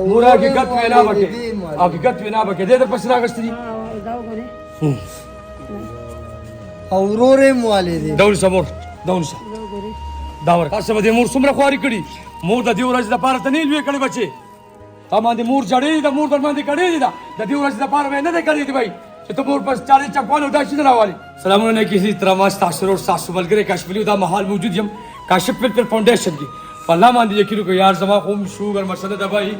مور حقیقت وینا بکے حقیقت وینا بکے دے در پسنا گستری اورورے موالدے دول سمور دول سا داور کاسه دې مور څومره خواري کړي مور د دې ورځ د پاره ته نه لوي کړي بچي تا باندې مور جړې د مور در باندې کړي دا د دې ورځ د پاره نه ده کړي دی بھائی چې ته مور پس 40 چکوانو داشي نه راوالي سلامونه نه کیسي ترماس تاسو ور تاسو ملګری کاشفلی دا محل موجود یم کاشف فلټر فاونډیشن کې الله باندې یقین کو یار زما قوم شوګر مسله ده بھائی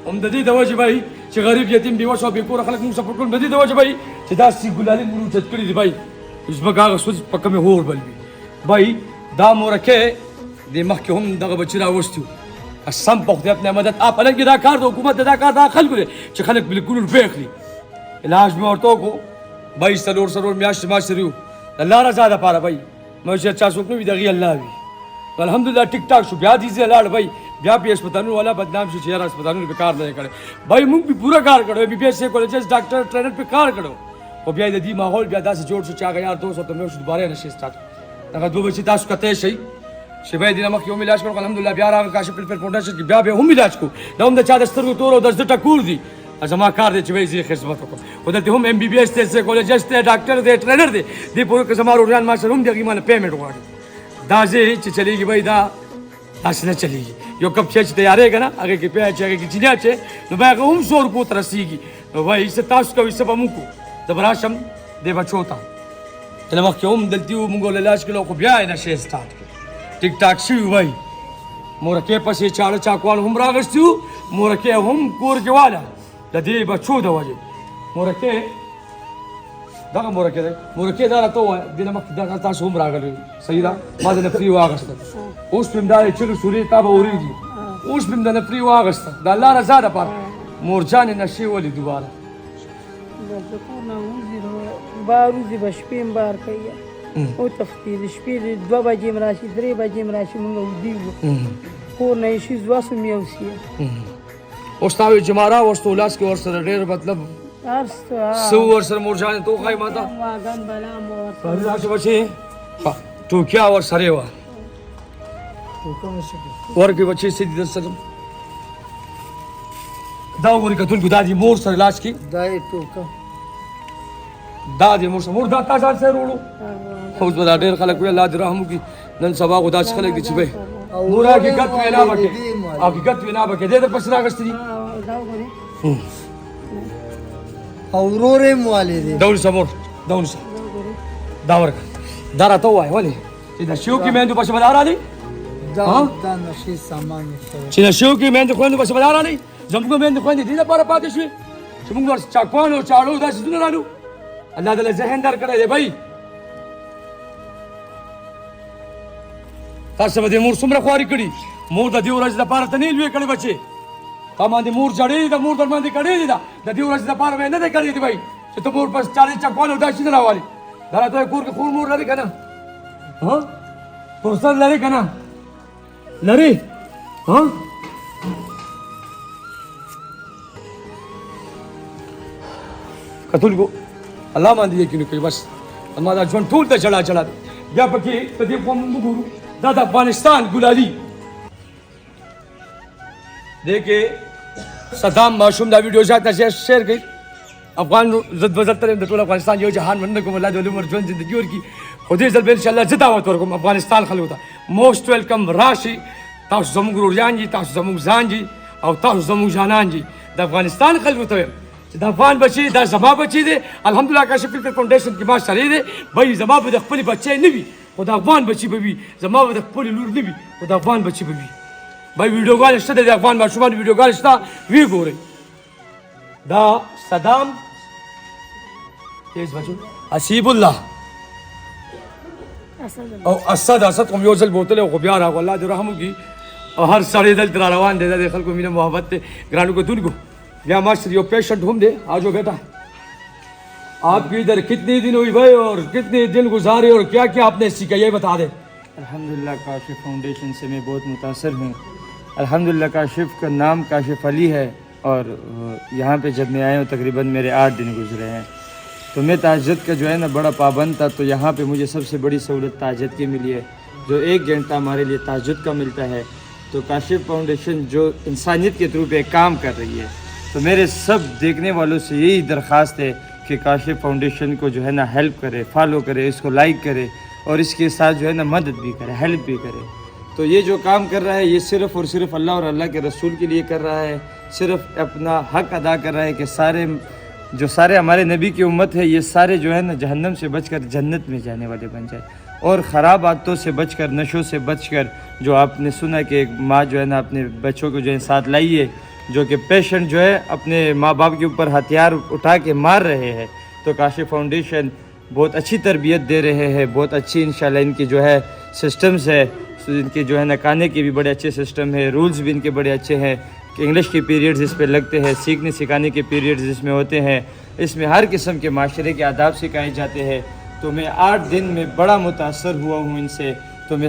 هم د دې د وجه بھائی چې غریب یتیم بیوه شو به کور خلک موږ سپورټ کوي د دې د وجه بھائی چې دا سی ګلالي مونږ چت کړی دی بھائی اوس بګه سوچ پکه مه هور بل بھائی دا مورکه د مخکې هم دغه بچی راوستو قسم په خدای په مدد اپ الګ دا کار د حکومت دا کار دا خلکو چې خلک بالکل روپې اخلي علاج مې ورته کو بھائی سلور میاشت ما شروع الله رضا ده پاره بھائی مې چې چا څوک نو دغه الله وي الحمدلله ټیک ټاک شو بیا دې لاړ بھائی بیا په هسپتالونو والا بدنام شو چې هسپتالونو په کار نه کړي بھائی موږ به پورا کار کړو بي پي اس کالجز ډاکټر ټرینر په کار کړو او بیا د دې ماحول بیا داسې جوړ شو چې هغه یار 200 ته مې شو دوباره نشي سٹارټ هغه دوه بچی تاسو کته شي شبای دینه مخ یوم علاج کړو الحمدلله بیا راغ کاشف فلټر فاونډیشن کې بیا به هم علاج کو دا هم د چا د سترګو تور او د زړه ټکور دي زما کار دی چې وایي زی خدمت وکړم ودلته هم ام بي بي اس ته سایکولوژیست ته ډاکټر دی ټرینر دی دی پورې که زما روان ما سره هم دغه مال پیمنٹ غواړي دا چې چلیږي بھائی دا تاسو نه چلیږي یو کپ چې تیارې کنه هغه کې پیاز چې هغه کې چینه چې نو هغه هم 100 روپو تر رسیږي نو وایي چې تاسو کوي څه به موږ د براشم دی بچو ته تل مخ کوم دلته موږ له علاج کولو خو بیا نه شي سٹارټ ټیک ټاک شي وای مورکه پسې چاړه چاکوان هم راغستو مورکه هم کور کې والا د دې بچو د وجه مورکه دغه مورکه دا راته وای د مخ دغه تاسو هم راغلی صحیح ده ما د نفري واغسته اوس په مداري چې سوري تا به اوريږي اوس په د نفري واغسته د الله رضا ده پر مورجان نشي ولې دوباره باروزی بشپیم بار کیا او تفتید شپې 2 بجې مراشي 3 بجې مراشي مونږ ودیو خو نه شي زواسو میوسی اوس تاسو جمارا ورستو لاس کې ور سره ډېر مطلب سو ور سره مورجان تو خای ماته واغان بلا مور سره راځي بچي ټوکیا ور سره وا ورګي بچي سيدي در سره دا ورګه ټول ګدادي مور سره لاس کې دای ټوکا دا دې مور سره دا تاسو سره وړو اوس به دا ډېر خلک وي الله دې رحم وکړي نن سبا خدا چې خلک دي چې به مور حقیقت وینا بکې حقیقت وینا بکې دې د پسنا غستري اورورے موالدے دول سمور دول سا داور دا راته وای ولې چې دا شو کې مېندو پښه بدار علي دا نشي سامان چې دا شو کې مېندو خويندو پښه بدار علي زموږ مېندو خويندې دې لپاره پاتې شوې چې موږ ور چاکوانو چاړو داسې دونه رالو الله تعالی ذهن در کړی دی بھائی تاسو به مور څومره خواري کړي مور د دې ورځ د پاره ته نه لوي کړي بچي تا باندې مور جړې د مور در باندې کړي دی دا د دې ورځ د پاره نه ده کړی دی بھائی چې ته مور پس 40 چکوانو داشي نه راوالي دا راته کور کې خور مور لري کنه ها پرسر لري کنه لري ها کتل کو الله باندې یقین کوي بس اما دا ژوند ټول ته چلا بیا پکې په دې قوم وګورو دا د افغانستان ګلالي دیکھیں صدام معصوم دا ویڈیو شاید شیئر کړئ افغان زد بزد تر د ټول افغانستان یو جهان مننه کوم الله دې عمر ژوند زندگی ورکړي خو دې ځل به ان شاء الله زه دعوت ورکوم افغانستان خلکو ته موسټ ویلکم راشي تاسو زموږ وروریان دي تاسو زموږ ځان دي او تاسو زموږ جانان دي د افغانستان خلکو ته چې د افغان بچي دا زما بچي دي الحمدلله کاشف فلټر فاونډیشن کې ما سره دي بھائی زما به د خپل بچي نه وي خو د افغان بچي به وي زما به د خپل لور نه وي خو د افغان بچي به وي بھائی ویډیوګان شته د افغان ماشومان ویډیوګان شته وی ګورئ دا صدام تیز بچو حسیب الله او اسد کوم یو ځل بوتل خو بیا راغ الله دې رحم وکړي او هر سړی دلته روان دی د خلکو مینه محبت ته ګرانو کو دونکو یا ماشر یو پیشنٹ ہم دے آجو بیٹا آپ کی ادھر کتنے دن ہوئی بھائی اور کتنے دن گزارے اور کیا کیا آپ نے سیکھا یہ بتا دیں الحمدللہ کاشف فاؤنڈیشن سے میں بہت متاثر ہوں الحمدللہ کاشف کا نام کاشف علی ہے اور یہاں پہ جب میں آیا ہوں تقریباً میرے 8 دن گزرے ہیں تو میں تہجد کا جو ہے نا بڑا پابند تھا تو یہاں پہ مجھے سب سے بڑی سہولت تہجد کی ملی ہے جو 1 گھنٹہ ہمارے لیے تہجد کا ملتا ہے تو کاشف فاؤنڈیشن جو انسانیت کے تھرو پہ کام کر رہی ہے، تو میرے سب دیکھنے والوں سے یہی درخواست ہے کہ کاشف فاؤنڈیشن کو جو ہے نا ہیلپ کرے، فالو کرے، اس کو لائک کرے اور اس کے ساتھ جو ہے نا مدد بھی کرے، ہیلپ بھی کرے۔ تو یہ جو کام کر رہا ہے یہ صرف اور صرف اللہ اور اللہ کے رسول کے لیے کر رہا ہے، صرف اپنا حق ادا کر رہا ہے کہ سارے ہمارے نبی کی امت ہے، یہ سارے جو ہے نا جہنم سے بچ کر جنت میں جانے والے بن جائے، اور خراب عادتوں سے بچ کر، نشوں سے بچ کر، جو آپ نے سنا کہ ایک ماں جو ہے نا اپنے بچوں کو جو ہے ساتھ لائی ہے، جو کہ پیشنٹ جو ہے اپنے ماں باپ کے اوپر ہتھیار اٹھا کے مار رہے ہیں، تو کاشف فاؤنڈیشن بہت اچھی تربیت دے رہے ہیں، بہت اچھی انشاءاللہ ان کی جو ہے سسٹمز ہے، ان کے جو ہے نا کھانے کے بھی بڑے اچھے سسٹم ہے، رولز بھی ان کے بڑے اچھے ہیں کہ انگلش کے پیریڈز اس پہ لگتے ہیں، سیکھنے سکھانے کے پیریڈز اس میں ہوتے ہیں، اس میں ہر قسم کے معاشرے کے آداب سکھائے جاتے ہیں۔ تو میں 8 دن میں بڑا متاثر ہوا ہوں ان سے۔ تو میں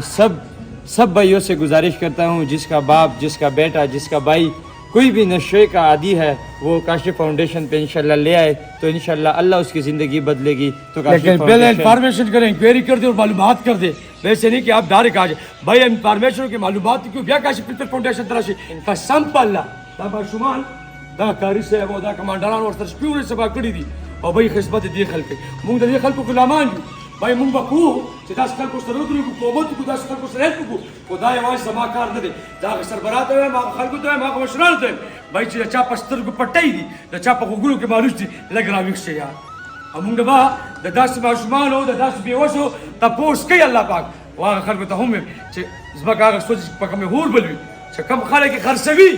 سب بھائیوں سے گزارش کرتا ہوں، جس کا باپ، جس کا بیٹا، جس کا بھائی کوئی بھی نشے کا عادی ہے، وہ کاشف فاؤنڈیشن پہ انشاءاللہ لے آئے تو انشاءاللہ اللہ اس کی زندگی بدلے گی۔ تو کاشف لیکن پہلے فاؤنڈیشن انفارمیشن کریں، انکوائری کر دیں اور معلومات کر دیں، ویسے نہیں کہ آپ ڈائریکٹ آ جائیں۔ بھائی انفارمیشن کی معلومات کیوں بیا کاشف فاؤنڈیشن تراشی قسم په الله دا ماشومان دا کاری صاحب او دا کمانډران ورسره شپیونه سبا کړي دي او بھائی خدمت دې خلک موږ د دې خلکو غلامان یو بھائی موږ به کوو چې داسې خلکو سره ودرېږو، حکومت وکړو، داسې خلکو سره هیلپ وکړو، خو دا یوازې زما کار نه دی، دا هغه سربراہ ته وایم، هغه خلکو ته وایم، هغه مشرانو ته وایم بھائی چې د چا په سترګو پټۍ دي، د چا په غوږونو کې مالوچ دي، لږ راویښ شئ یار. موږ به د داسې ماشومانو د داسې بېوسو تپوس کوي الله پاک، او هغه خلکو ته هم وایم چې ځمکه هغه سوچ په کومې هور بل وي چې کم خلک یې خرڅوي،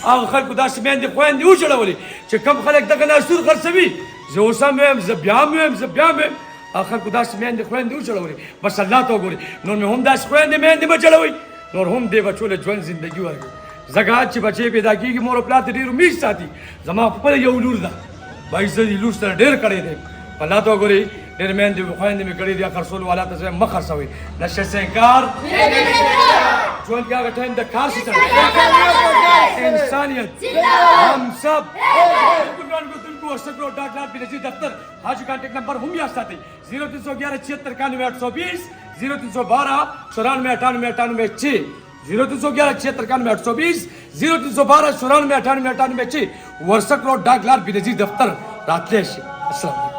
هغه خلکو داسې میندې خویندې وچړولې چې کم خلک دغه ناسور خرڅوي. زه اوس هم وایم، زه بیا هم وایم، زه بیا هم وایم، هغه خلکو داسې میندې خویندې وچړولې، بس الله ته وګورئ، نور مې هم داسې خویندې میندې مه چړوئ، نور هم دې بچو له ژوند زندګي ورکړئ. ځکه چې بچې پیدا کېږي مور او پلار ته ډېر امید ساتي. زما خپله یو لور ده بھائی، زه دې لور سره ډېر کړی دی، الله ته وګورئ، ډېر میندې خویندې مې کړي دي، خرڅولو والا ته زه وایم مه خرڅوئ، نشه سے انکار ژوند کې هغه ټایم د کار سره انسانیت ہم سب حکمران کو WhatsApp پر ڈاک بنظیر دفتر حاجی کانٹیکٹ نمبر ہم یاد ساتھی 0311 76 91 820 0312 94 98 96 0311 76 91 820 0312 94 98 96 WhatsApp پر ڈاک بنظیر دفتر راتلیش. السلام علیکم.